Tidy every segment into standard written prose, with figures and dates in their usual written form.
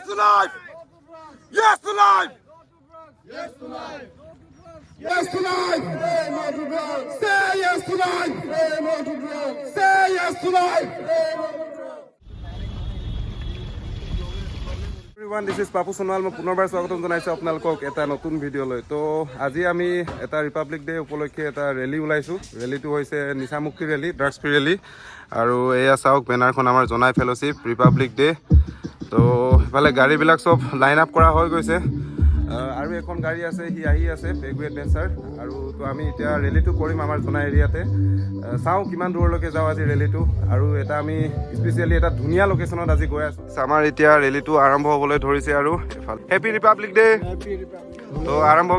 to life! Yes to life! Yes to life! Yes to life! Say no to drugs! Say yes to life! Say no to drugs! Say yes to life! Say no to drugs! Everyone, this is Papu Sonal. মই পুনৰবাৰ স্বাগতম জনাইছোঁ আপোনালোকক এটা নতুন ভিডিঅ'লৈ। তো আজি আমি এটা ৰিপাব্লিক ডে উপলক্ষে এটা ৰেলী ওলাইছোঁ। ৰেলীটো হৈছে নিচামুক্তি ৰেলী, ড্ৰাগছ ফ্ৰী ৰেলী। আৰু এয়া চাওক বেনাৰখন আমাৰ জনাই ফেলোশ্বিপ ৰিপাব্লিক ডে। তো ইফালে গাড়ীবিলাক চব লাইন আপ কৰা হৈ গৈছে। আৰু এখন গাড়ী আছে, সি আহি আছে পেগু এডভেঞ্চাৰ। আৰু তো আমি এতিয়া ৰেলীটো কৰিম আমাৰ জনাই এৰিয়াতে। চাওঁ কিমান দূৰলৈকে যাওঁ আজি ৰেলীটো। আৰু এটা আমি স্পেচিয়েলি এটা ধুনীয়া লোকেশ্যনত আজি গৈ আছোঁ। আমাৰ এতিয়া ৰেলীটো আৰম্ভ হ'বলৈ ধৰিছে আৰু এফালে হেপী ৰিপাব্লিক ডে। তো আৰম্ভ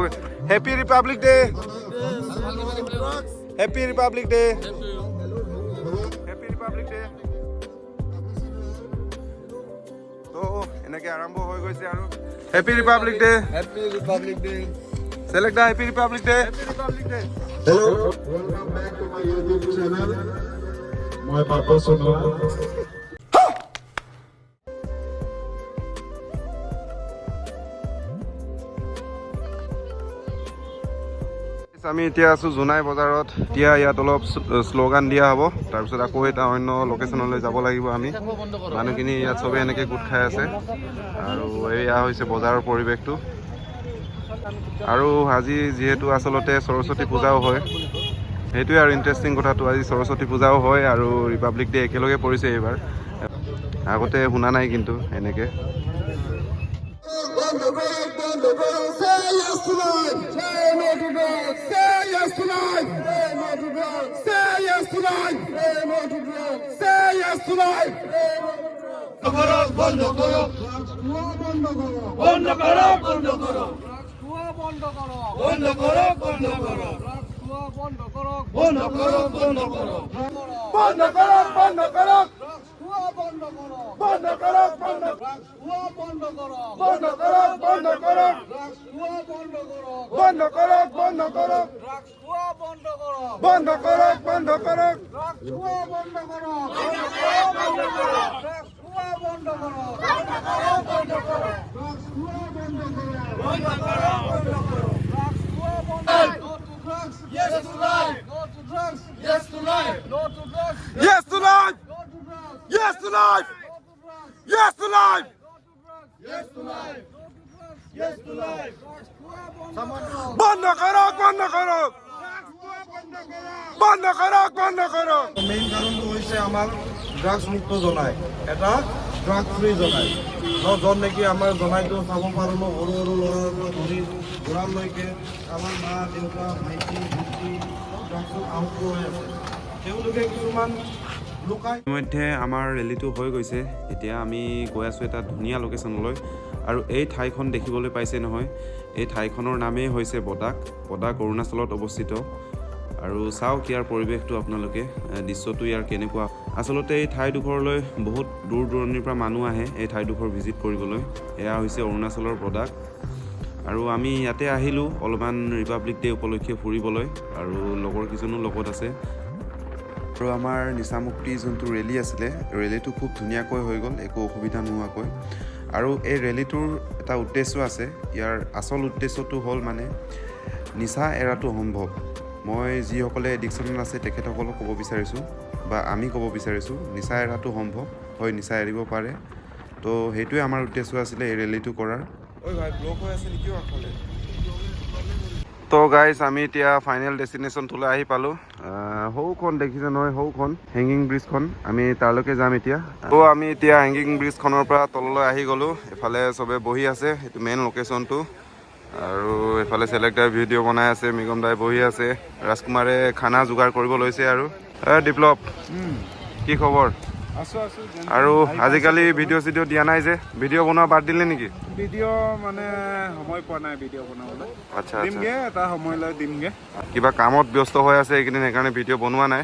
happy Republic Day, happy Republic Day, happy Republic Day. তো এনেকৈ আৰম্ভ হৈ গৈছে আৰু happy Republic Day, Happy Republic Day! Select the happy Republic Day. Hello, welcome back to my YouTube channel. My Papu Sonal. আমি এতিয়া আছোঁ জোনাই বজাৰত। এতিয়া ইয়াত অলপ শ্লোগান দিয়া হ'ব, তাৰপিছত আকৌ এটা অন্য লোকেশ্যনলৈ যাব লাগিব আমি। মানুহখিনি ইয়াত চবেই এনেকৈ গোট খাই আছে আৰু এয়া হৈছে বজাৰৰ পৰিৱেশটো। আৰু আজি যিহেতু আচলতে সৰস্বতী পূজাও হয়, সেইটোৱে আৰু ইণ্টাৰেষ্টিং কথাটো। আজি সৰস্বতী পূজাও হয় আৰু ৰিপাব্লিক ডে একেলগে পৰিছে এইবাৰ। আগতে শুনা নাই কিন্তু এনেকৈ। Say yes to life! Say no to drugs! Say yes to life! Say no to drugs! Say yes to life! Say no to drugs! Say yes to life! Say no to drugs! বন্ধ করো! বন্ধ করো! বন্ধ করো! বন্ধ করো! বন্ধ করো! বন্ধ করো! বন্ধ করো! বন্ধ করো! বন্ধ করো! বন্ধ করো! বন্ধ বন্ধ করো! করো! বন্ধ করো! বন্ধ করো! বন্ধ করো! বন্ধ বন্ধ করো! বন্ধ করো! বন্ধ করো! বন্ধ করো! বন্ধ করো! বন্ধ করো! বন্ধ করো! বন্ধ করো! বন্ধ করো! বন্ধ করো! Yes to life! No to drugs! Yes to life! No to drugs! Yes to life! No to drugs! Yes to life! No to drugs! Yes to life! Yes to life! Yes to life! Someone বন্ধ করো! বন্ধ করো! বন্ধ করো! বন্ধ করো! Main কাৰণটো হৈছে আমাৰ ড্ৰাগছ মুক্ত জনাই, এটা ড্ৰাগ ফ্ৰী জনাই য'ত নেকি আমাৰ জনাইটো চাব পাৰোঁ ন, সৰু সৰু ল'ৰাৰ পৰা ধৰি বুঢ়ালৈকে আমাৰ মা দেউতা ভাইটি ভণ্টি ড্ৰাগছত আউট হৈ আছে। তেওঁলোকে কিছুমান লুকাই ইতিমধ্যে আমাৰ ৰেলীটো হৈ গৈছে। এতিয়া আমি গৈ আছোঁ এটা ধুনীয়া লোকেশ্যনলৈ। আৰু এই ঠাইখন দেখিবলৈ পাইছে নহয়, এই ঠাইখনৰ নামেই হৈছে বডাক। বডাক অৰুণাচলত অৱস্থিত। আৰু চাওক ইয়াৰ পৰিৱেশটো আপোনালোকে, দৃশ্যটো ইয়াৰ কেনেকুৱা। আচলতে এই ঠাইডোখৰলৈ বহুত দূৰ দূৰণিৰ পৰা মানুহ আহে এই ঠাইডোখৰ ভিজিট কৰিবলৈ। এয়া হৈছে অৰুণাচলৰ বডাক। আৰু আমি ইয়াতে আহিলোঁ অলপমান ৰিপাব্লিক ডে উপলক্ষে ফুৰিবলৈ, আৰু লগৰ কেইজনো লগত আছে। আৰু আমাৰ নিচামুক্তি যোনটো ৰেলী আছিলে, ৰেলীটো খুব ধুনীয়াকৈ হৈ গ'ল, একো অসুবিধা নোহোৱাকৈ। আৰু এই ৰেলীটোৰ এটা উদ্দেশ্য আছে। ইয়াৰ আচল উদ্দেশ্যটো হ'ল মানে নিচা এৰাটো সম্ভৱ। মই যিসকলে এডিকশ্যনত আছে তেখেতসকলক ক'ব বিচাৰিছোঁ, বা আমি ক'ব বিচাৰিছোঁ, নিচা এৰাটো সম্ভৱ হয়, নিচা এৰিব পাৰে। তো সেইটোৱে আমাৰ উদ্দেশ্য আছিলে এই ৰেলীটো কৰাৰ। ঐ ভাই ব্লক হৈ আছে নেকি আগফালে? তো গাইজ আমি এতিয়া ফাইনেল ডেষ্টিনেশ্যনটোলৈ আহি পালোঁ। সৌখন দেখিছে নহয়, সৌখন হেংগিং ব্ৰিজখন, আমি তালৈকে যাম এতিয়া। তো আমি এতিয়া হেংগিং ব্ৰিজখনৰ পৰা তললৈ আহি গ'লোঁ। এফালে চবে বহি আছে, সেইটো মেইন লোকেশ্যনটো। আৰু এফালে চেলেক্টাৰ ভিডিঅ' বনাই আছে, মৃগম দাই বহি আছে, ৰাজকুমাৰে খানা যোগাৰ কৰিব লৈছে। আৰু ডিপ্লপ কি খবৰ? আৰু আজিকালি ভিডিঅ' চিডিঅ' দিয়া নাই যে, ভিডিঅ' বনোৱা বাদ দিলে নেকি? ভিডিঅ' মানে সময় পোৱা নাই ভিডিঅ' বনাবলৈ। আচ্ছা দিমগৈ, এটা সময়লৈ দিমগৈ। কিবা কামত ব্যস্ত হৈ আছে এইকেইদিন, সেইকাৰণে ভিডিঅ' বনোৱা নাই।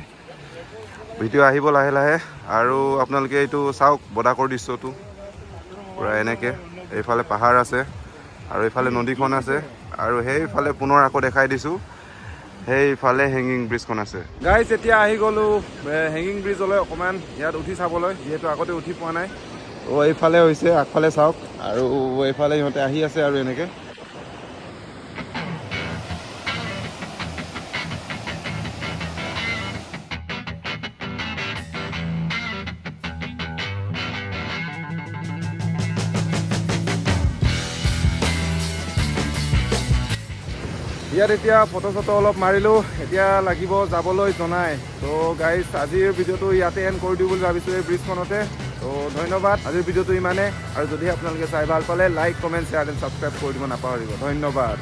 ভিডিঅ' আহিব লাহে লাহে। আৰু আপোনালোকে এইটো চাওক বডাকৰ দৃশ্যটো পূৰা এনেকৈ। এইফালে পাহাৰ আছে আৰু এইফালে নদীখন আছে, আৰু সেইফালে পুনৰ আকৌ দেখাই দিছোঁ, সেইফালে হেংগিং ব্ৰিজখন আছে। গাইজ এতিয়া আহি গ'লোঁ হেংগিং ব্ৰিজলৈ অকণমান ইয়াত উঠি চাবলৈ, যিহেতু আগতে উঠি পোৱা নাই। এইফালে হৈছে, আগফালে চাওক, আৰু এইফালে ইহঁতে আহি আছে আৰু এনেকৈ। ইয়াত এতিয়া ফটো চটো অলপ মাৰিলোঁ, এতিয়া লাগিব যাবলৈ জনাই। তো গাইজ আজিৰ ভিডিঅ'টো ইয়াতে এণ্ড কৰি দিওঁ বুলি ভাবিছোঁ এই ব্ৰিজখনতে। তো ধন্যবাদ, আজিৰ ভিডিঅ'টো ইমানে। আৰু যদি আপোনালোকে চাই ভাল পালে like, comment, share and subscribe কৰি দিব নাপাহৰিব। ধন্যবাদ।